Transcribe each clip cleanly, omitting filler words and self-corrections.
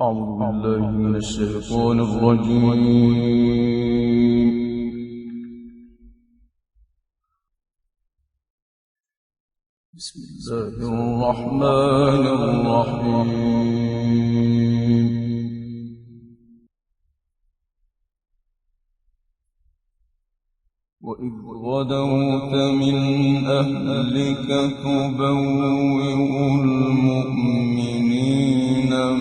أعوذ بالله من الشيطان الرجيم. بسم الله الرحمن الرحيم. وإذ غدوت من أهلك تبوئ المؤمنين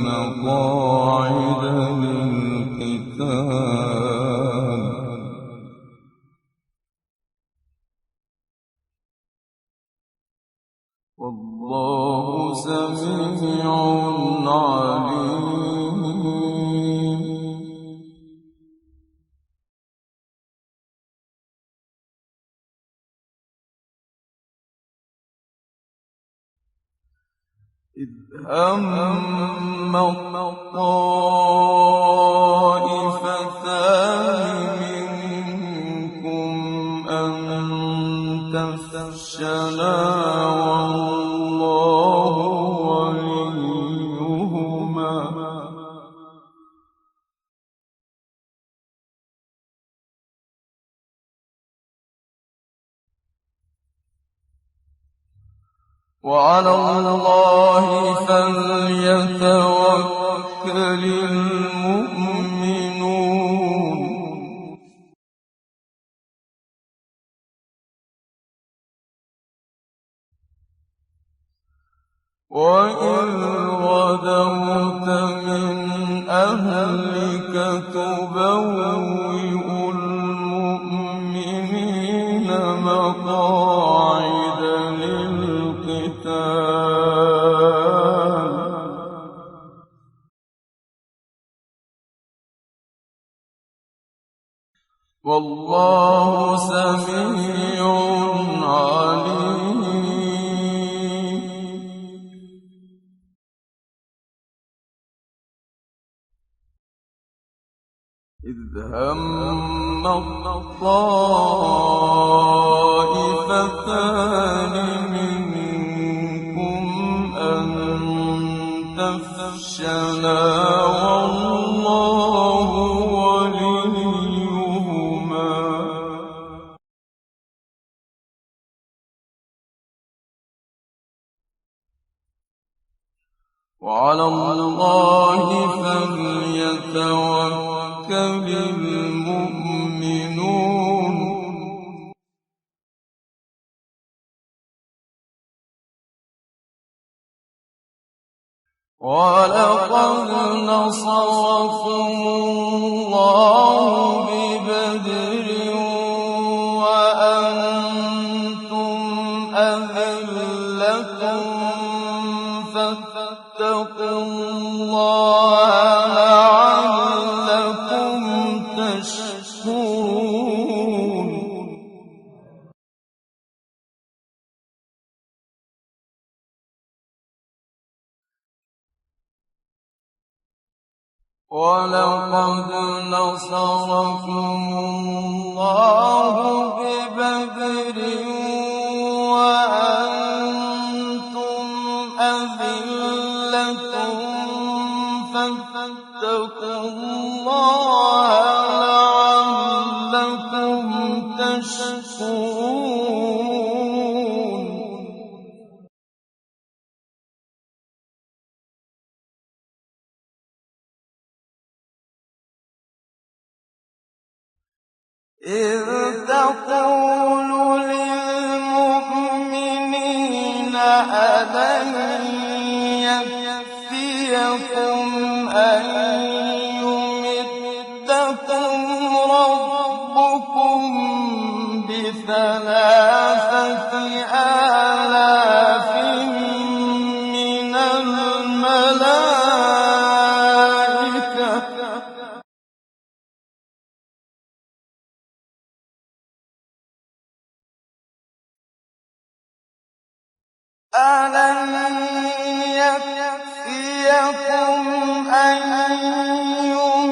مقاعد للقتال والله سميع عليم. إذ هم الطائفتان منكم أن تفشلا والله وليهما وعلى الله فليتوكل المؤمنون. وإذ غدوت من أهلك تبوئ المؤمنين مقاعد للقتال والله سميع عليم. إذ هم الطائفتان منكم أن تفشلا والله وليهما وعلى الله فليتوكل المؤمنون. ولقد نصركم الله ببدر وأنتم أذلة فاتقوا الله لعلكم تشكرون. ولقد نصركم الله ببدر وأنتم أذلة فاتقوا الله لعلكم تشكرون. إذ تقول للمؤمنين ألن يكفيكم أن يمدكم ربكم ب3,000 آلاف من الملائكة ألن يكفيكم أن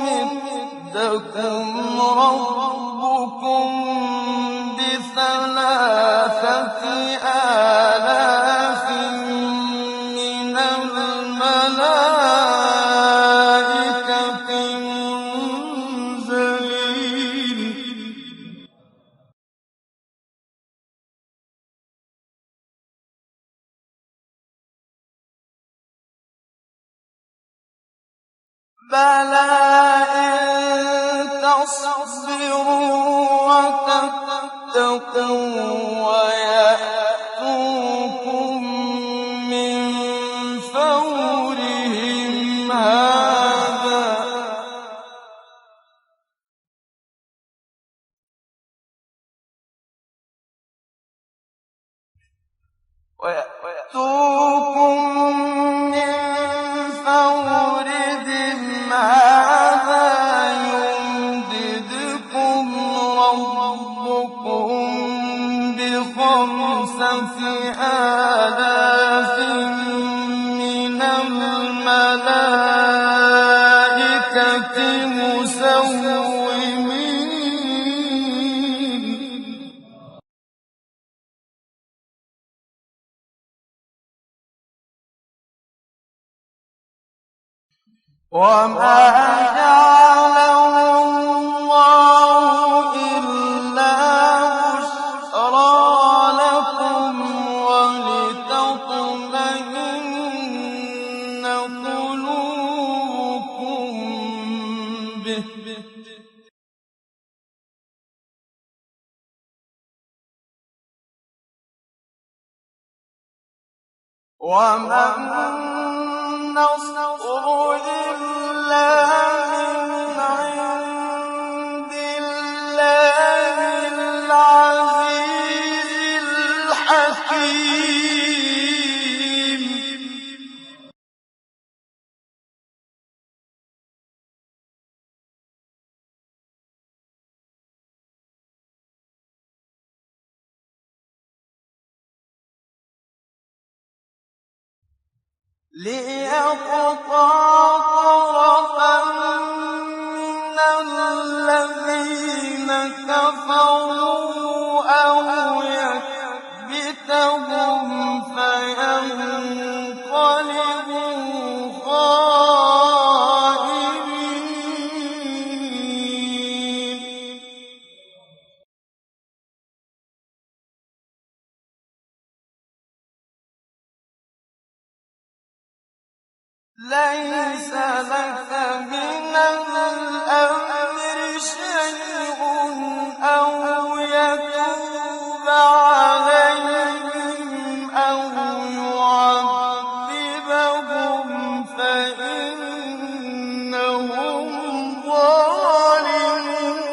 يمدكم ربكم ب3,000 آلاف من الملائكة بَلَىٰ إِن تَصْبِرُوا وَتَتَّقُوا وَيَأْتُوكُم مِّن فَوْرِهِمْ هَٰذَا يُمْدِدْكُمْ رَبُّكُم بِخَمْسَةِ آلَافٍ مِّنَ الْمَلَائِكَةِ مُسَوِّمِينَ وَمَا جَعَلَهُ اللَّهُ إِلَّا بُشْرَىٰ لَكُمْ وَلِتَطْمَئِنَّ قُلُوبُكُم بِهِ ۗ وَمَا النَّصْرُ إِلَّا مِنْ عِندِ اللَّهِ الْعَزِيزِ الْحَكِيمِ لِيَقْطَعَ طَرَفًا مِّنَ الَّذِينَ كَفَرُوا أَوْ يَكْبِتَهُمْ فَيَنقَلِبُوا خَائِبِينَ لَيْسَ لَكَ مِنَ الْأَمْرِ شَيْءٌ أَوْ يَتُوبَ عَلَيْهِمْ أَوْ يُعَذِّبَهُمْ فَإِنَّهُمْ ظَالِمُونَ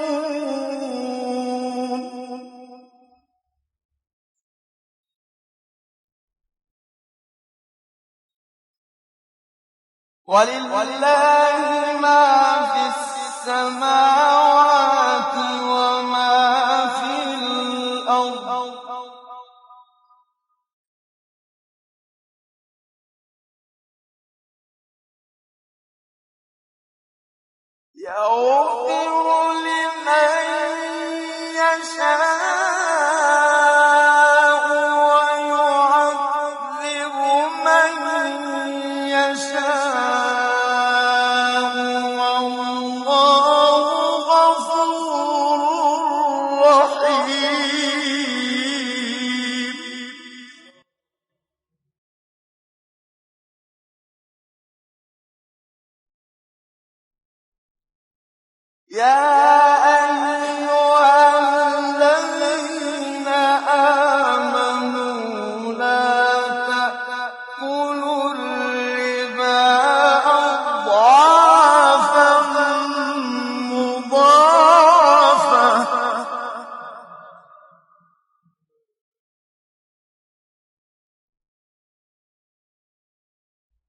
وَلِلَّهِ مَا فِي السَّمَاوَاتِ وَمَا فِي الْأَرْضِ ۚ يَغْفِرُ لِمَن يَشَاءُ وَيُعَذِّبُ مَن يَشَاءُ ۚ وَاللَّهُ غَفُورٌ رَّحِيمٌ يَا أَيُّهَا الَّذِينَ آمَنُوا لَا تَأْكُلُوا الرِّبَا أَضْعَافًا مُّضَاعَفَةً ۖ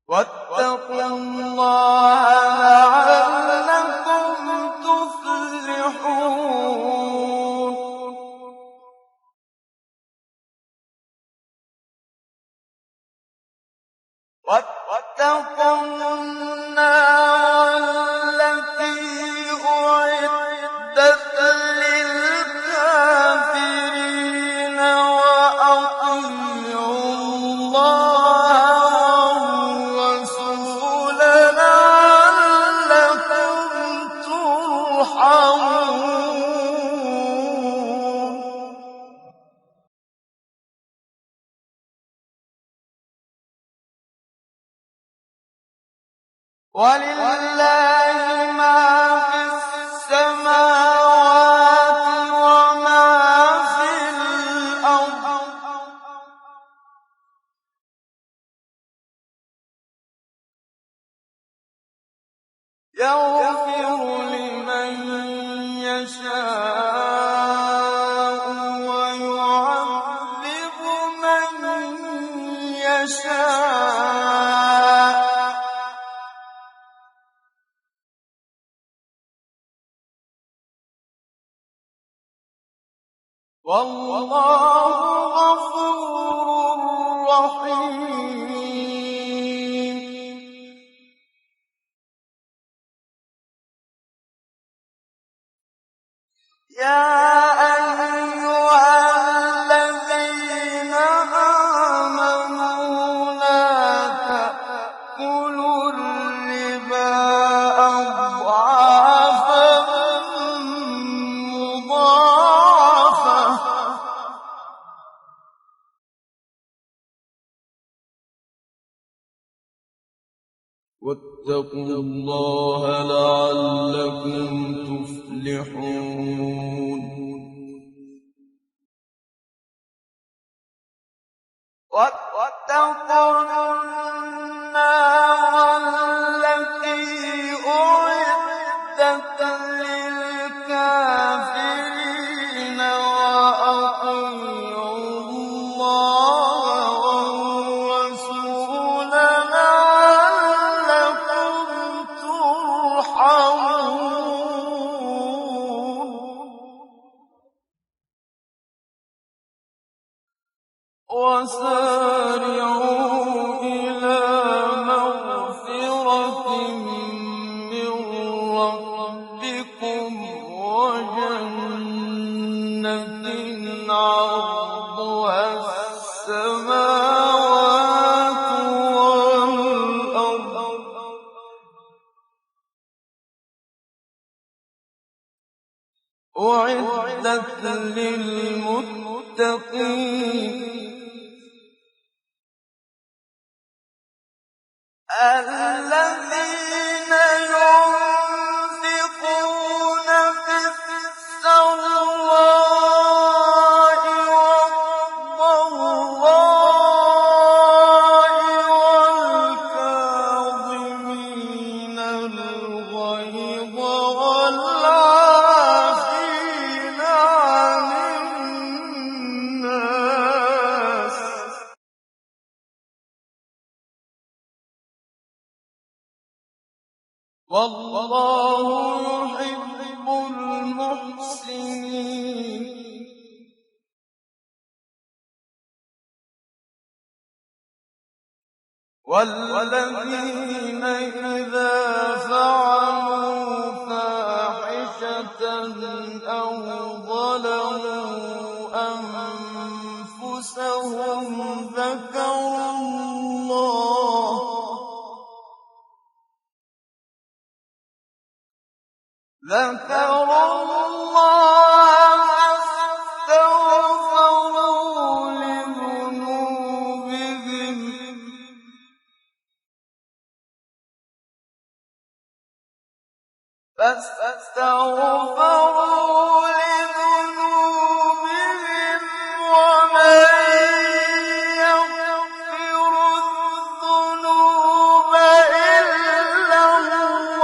وَاتَّقُوا اللَّهَ لَعَلَّكُمْ تُفْلِحُونَ ولله ما في السماوات وما في الأرض يغفر لمن يشاء ويعذب من يشاء والله غفور رحيم. يا أيها الذين آمنوا لا تأكلوا الربا أضعافا مضاعفة واتقوا الله لعلكم تفلحون. واتقوا النار التي أعدت للكافرين وأطيعوا الله والرسول لعلكم ترحمون. وسارعوا إلى مغفرة من ربكم وجنة عرضها السماوات والأرض أعدت للمتقين الذين ينفقون في السراء والضراء والكاظمين الغيظ والعافين عن الناس والله يحب المحسنين. والذين إذا فعلوا فاحشة أو ظلموا أنفسهم ذكروا الله فاستغفروا لذنوبهم ومن يغفر الذنوب إلا الله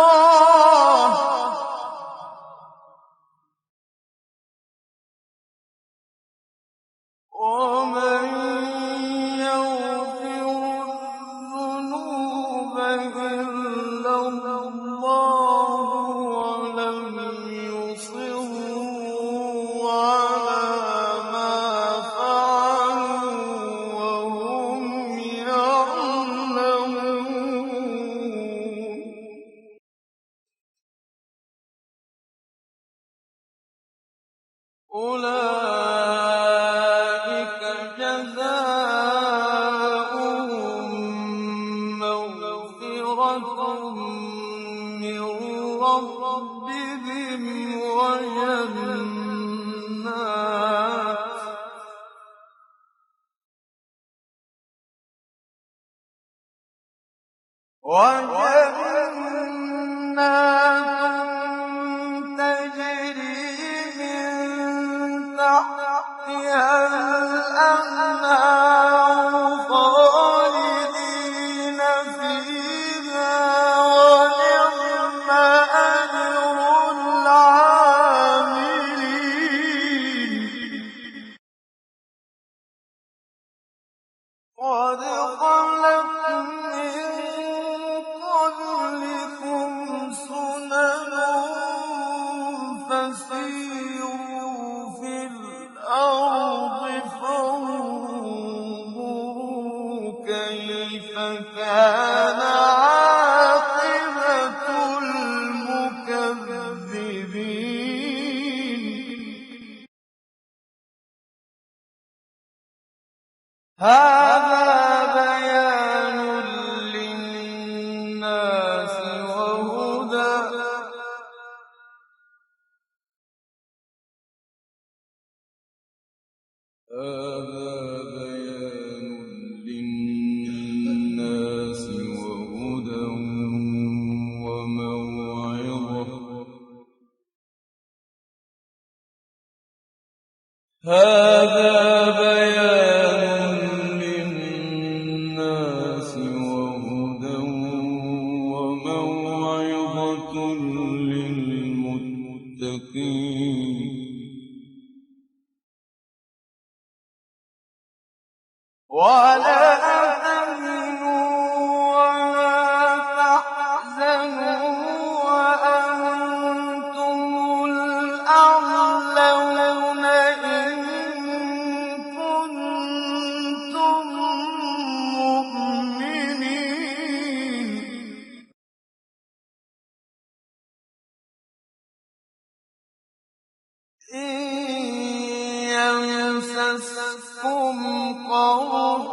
ومن يغفر الذنوب إلا الله ولم يصروا على ما فعلوا وهم يعلمون أولئك جزاؤهم مغفرة من ربهم وجنات هَٰذَا بَيَانٌ لِّلنَّاسِ وَهُدًى ۚ هَٰذَا بَيَانٌ لِّلنَّاسِ وَهُدًى وَمَوْعِظَةٌ لِّلْمُتَّقِينَ وَلَا تَهِنُوا وَلَا تَحْزَنُوا وَأَنتُمُ الْأَعْلَوْنَ إِن كُنتُم مُّؤْمِنِينَ إِن يَمْسَسْكُمْ قَرْحٌ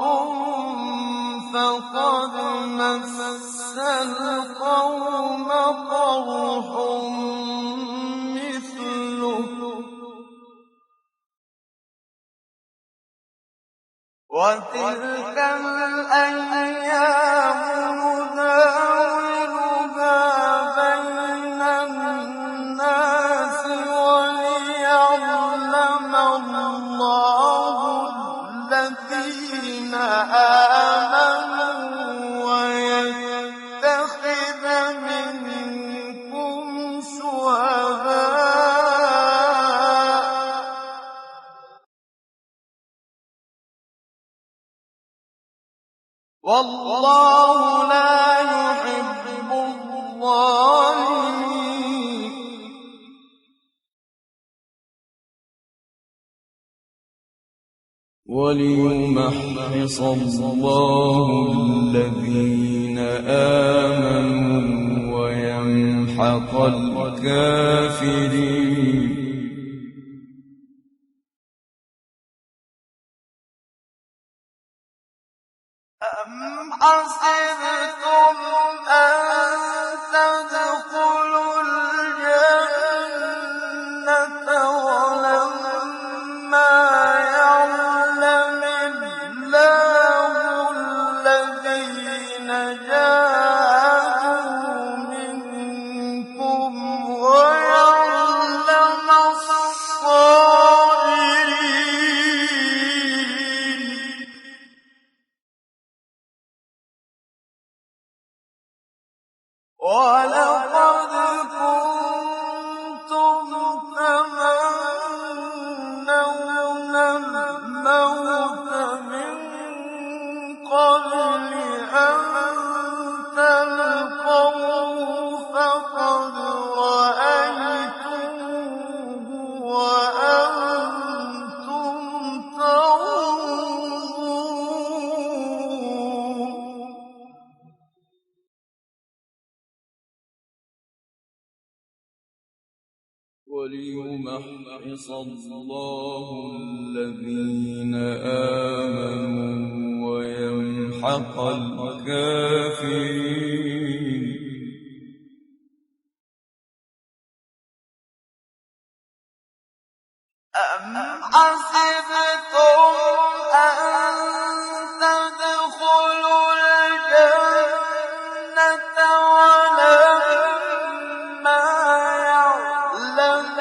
فَقَدْ مَسَّ الْقَوْمَ قَرْحٌ مِّثْلُهُ ۚ وَتِلْكَ الْأَيَّامُ نُدَاوِلُهَا بَيْنَ النَّاسِ وَلِيَعْلَمَ اللَّهُ الَّذِينَ آمَنُوا وَيَتَّخِذَ مِنكُمْ شُهَدَاءَ ۗ وَاللَّهُ لَا يُحِبُّ الظَّالِمِينَ وَلِيُمَحِّصَ اللَّهُ الَّذِينَ آمَنُوا وَيَمْحَقَ الْكَافِرِينَ أَمْ حَسِبْتُمْ أَن تَدْخُلُوا الْجَنَّةَ وَلَمَّا يَعْلَمِ اللَّهُ الَّذِينَ جَاهَدُوا مِنكُمْ وَيَعْلَمَ الصَّابِرِينَ وَلَقَدْ كُنتُمْ تَمَنَّوْنَ الْمَوْتَ مِن قَبْلِ أَن تَلْقَوْهُ فَقَدْ رَأَيْتُمُوهُ وَأَنتُمْ تَنظُرُونَ وَلِيُمَحِّصَ اللَّهُ الَّذِينَ آمَنُوا وَيَمْحَقَ الْكَافِرِينَ أَمْ حَسِبْتُمْ أَن تَدْخُلُوا الْجَنَّةَ وَلَمَّا يَعْلَمِ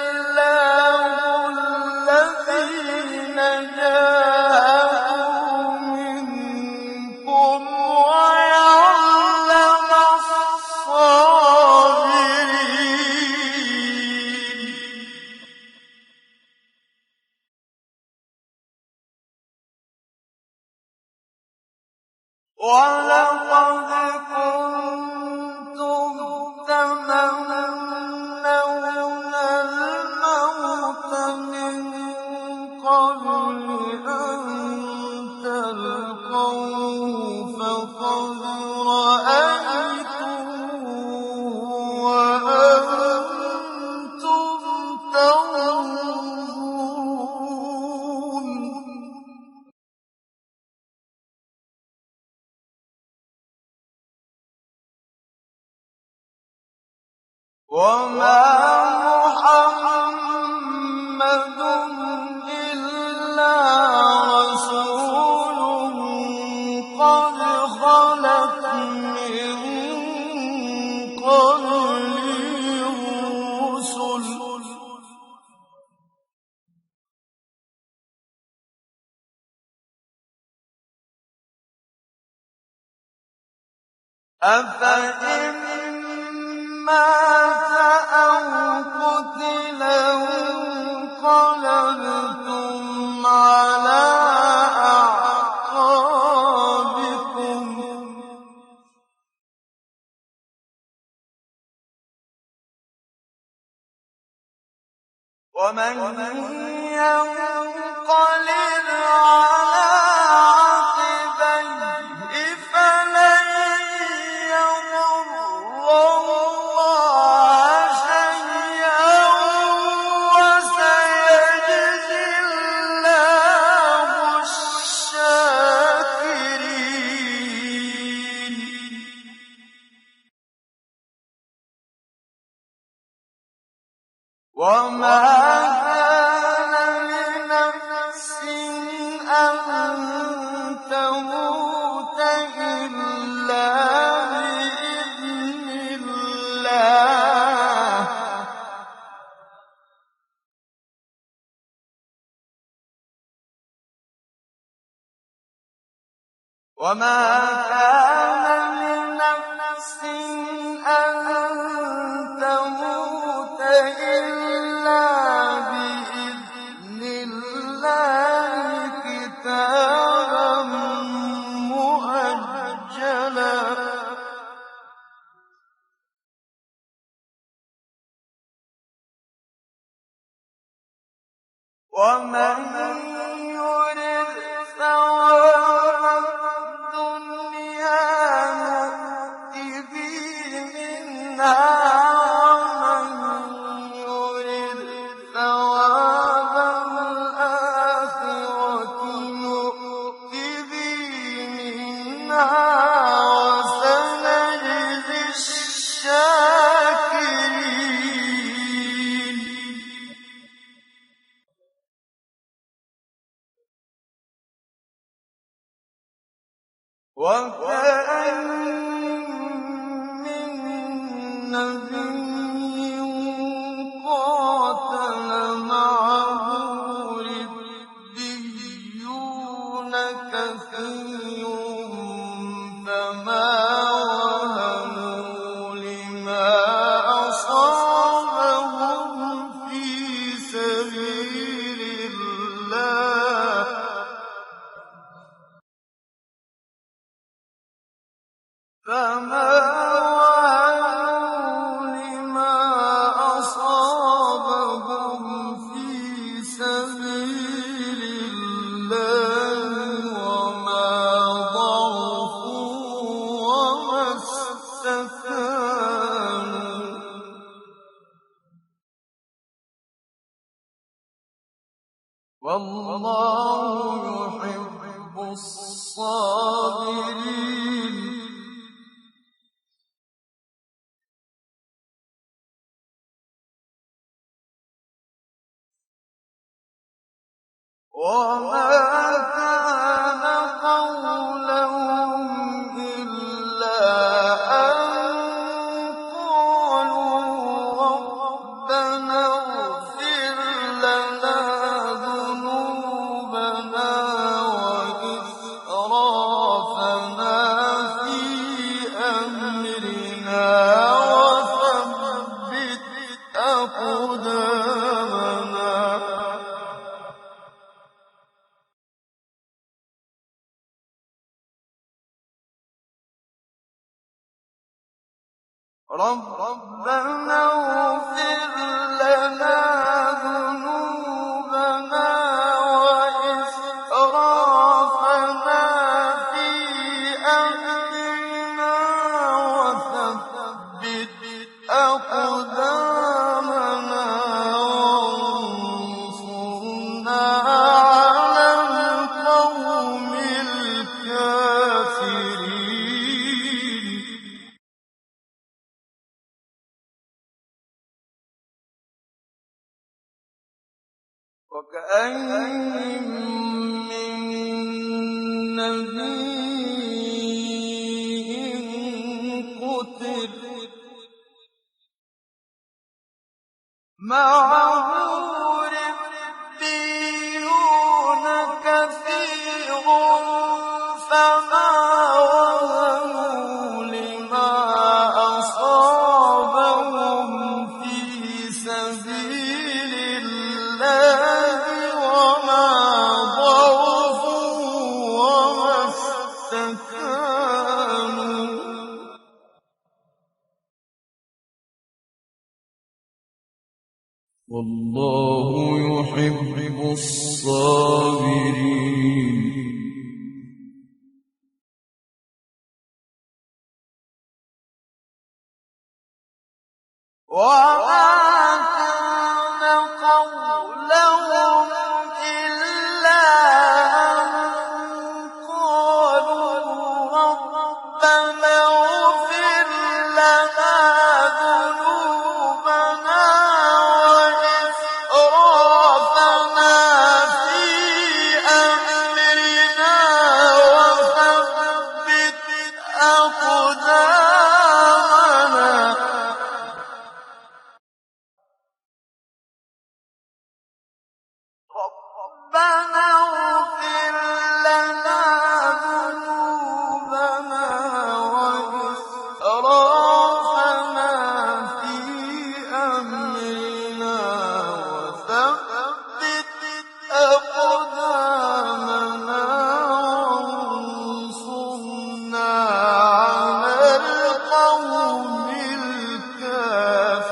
اللَّهُ الَّذِينَ جَاهَدُوا مِنكُمْ وَيَعْلَمَ الصَّابِرِينَ وَلَقَدْ كُنتُمْ تَمَنَّوْنَ الْمَوْتَ مِن قَبْلِ أَن تَلْقَوْهُ فَقَدْ رَأَيْتُمُوهُ وَأَنتُمْ تَنظُرُونَ وَمَا مُحَمَّدٌ إِلَّا رَسُولٌ قَدْ خَلَتْ مِن قَبْلِهِ الرُّسُلُ أَفَإِن مَّاتَ أَوْ قُتِلَ انقَلَبْتُمْ عَلَىٰ أَعْقَابِكُمْ ۚ وَمَن يَنقَلِبْ عَلَىٰ عَقِبَيْهِ فَلَن يَضُرَّ اللَّهَ شَيْئًا ۗ وَسَيَجْزِي اللَّهُ الشَّاكِرِينَ. وَمَا كَانَ لِنَفْسٍ أَن تَمُوتَ إِلَّا بِإِذْنِ اللَّهِ ۚ وَمَا كَانَ لِنَفْسٍ أَن تَمُوتَ إِلَّا بِإِذْنِ اللَّهِ كِتَابًا مُّؤَجَّلًا ۗ وَمَن يُرِدْ ثَوَابَ الدُّنْيَا نُؤْتِهِ مِنْهَا ۖ وَمَن يُرِدْ ثَوَابَ الْآخِرَةِ نُؤْتِهِ مِنْهَا ۖ وَسَنَجْزِي الشَّاكِرِينَ. وَكَأَيِّن مِّن نَّبِيٍّ قَاتَلَ مَعَهُ رِبِّيُّونَ كَثِيرٌ فَمَا وَهَنُوا لِمَا أَصَابَهُمْ فِي سَبِيلِ اللَّهِ ۚ فَمَا وَهَنُوا لِمَا أَصَابَهُمْ فِي سَبِيلِ اللَّهِ وَمَا ضَعُفُوا وَمَا اسْتَكَانُوا ۗ وَاللَّهُ يُحِبُّ الصَّابِرِينَ. وَمَا كَانَ قَوْلَهُمْ إِلَّا أَن قَالُوا رَبَّنَا اغْفِرْ لَنَا ذُنُوبَنَا وَإِسْرَافَنَا فِي أَمْرِنَا وَثَبِّتْ أَقْدَامَنَا. رَبَّنَا اغْفِرْ لَنَا ذُنُوبَنَا وَإِسْرَافَنَا فِي أَمْرِنَا وَثَبِّتْ أَقْدَامَنَا وَانصُرْنَا عَلَى الْقَوْمِ الْكَافِرِينَ. وكأين من نبي قتل معه ربيون كثير فما وهنوا لما أصابهم في سبيل الله وما ضعفوا وما استكانوا والله يحب الصابرين وما كان قولهم إلا أن قالوا ربنا اغفر لنا ذنوبنا وإسرافنا في أمرنا وثبت أقدامنا ربنا اغفر لنا ذنوبنا وإسرافنا في أمرنا وثبت أقدامنا وانصرنا على القوم الكافرين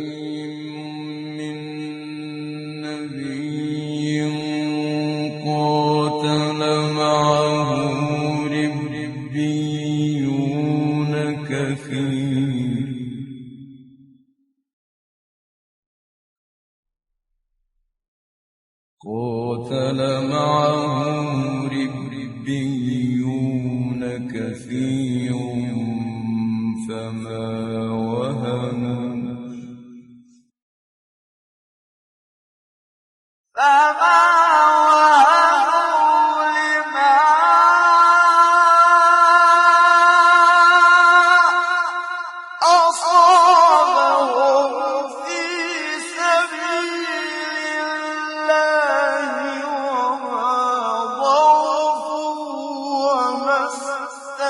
وكأين من نبي قاتل معه ربيون كثير قاتل معه ربيون كثير فما وهنوا لما أصابهم في سبيل الله وما ضعفوا وما استكانوا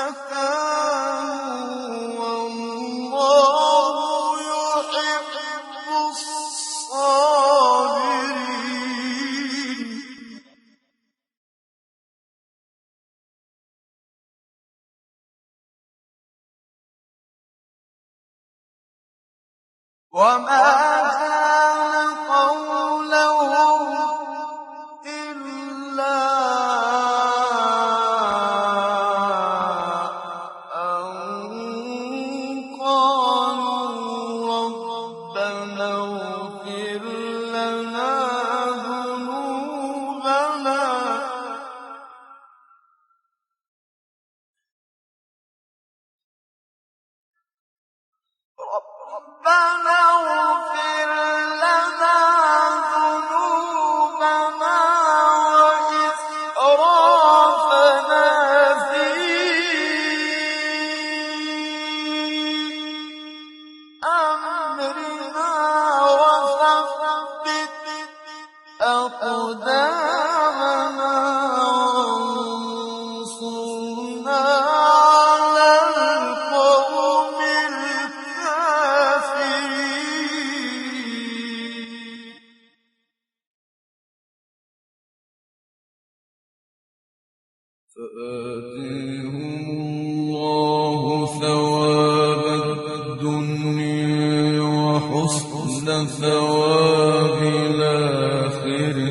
والله يحب الصابرين وما كان قولهم إلا أن قالوا ربنا اغفر لنا ذنوبنا ربنا اغفر لنا ذنوبنا وإسرافنا في أمرنا وثبت أقدامنا وانصرنا على القوم الكافرين فآتيهم الله ثواب الدنيا وحسن ثواب الآخرة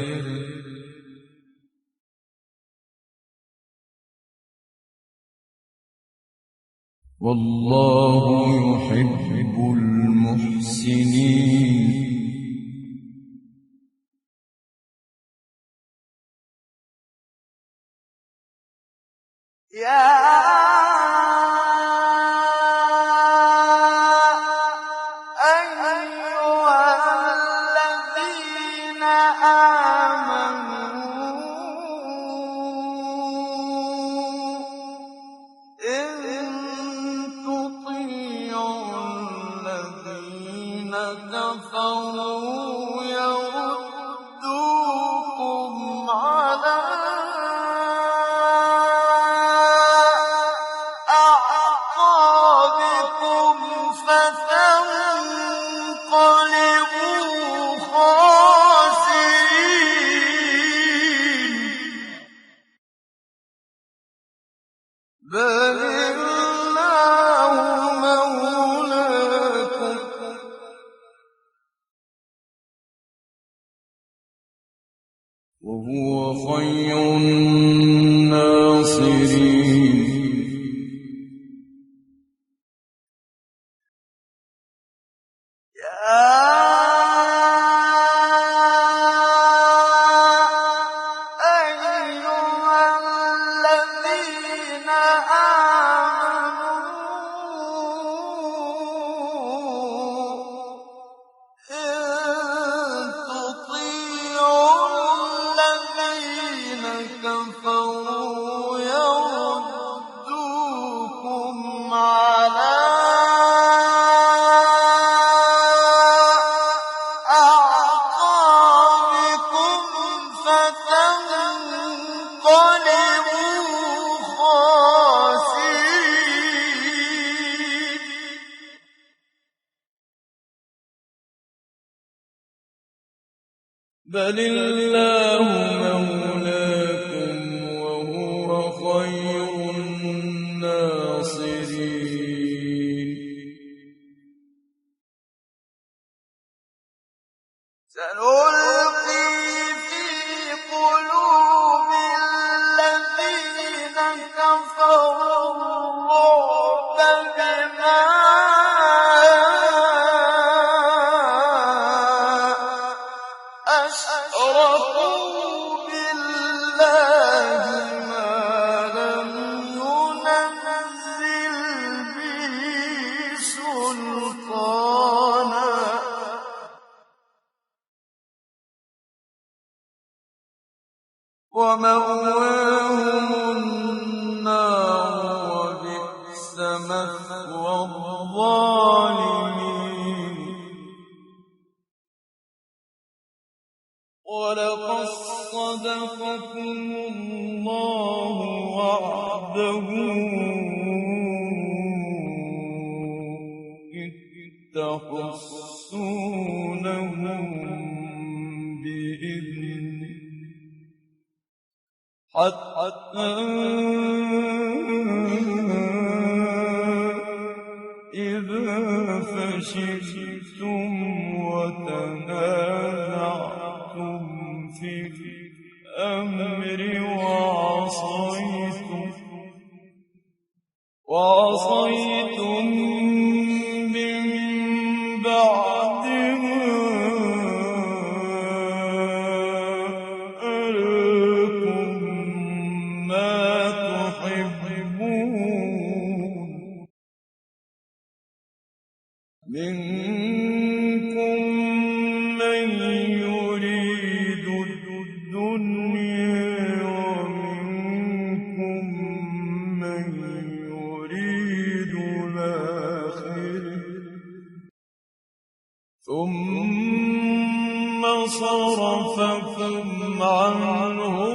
والله يحب المحسنين وهو خير الناصرين. بل الله مولاكم وهو خير الناصرين. سنلقي في قلوب الذين كفروا الرعب بما أشركوا بالله ما لم ينزل به سلطانا ومأواهم النار وبئس مثوى الظالمين. ولقد صدقكم الله وعده إذ تحسونهم بإذنه حتى إذا فشلتم وتنازعتم في الأمر وعصيتم من بعد ما أراكم ما تحبون منكم من يريد الدنيا ومنكم من يريد الآخرة ثم صرفكم عنهم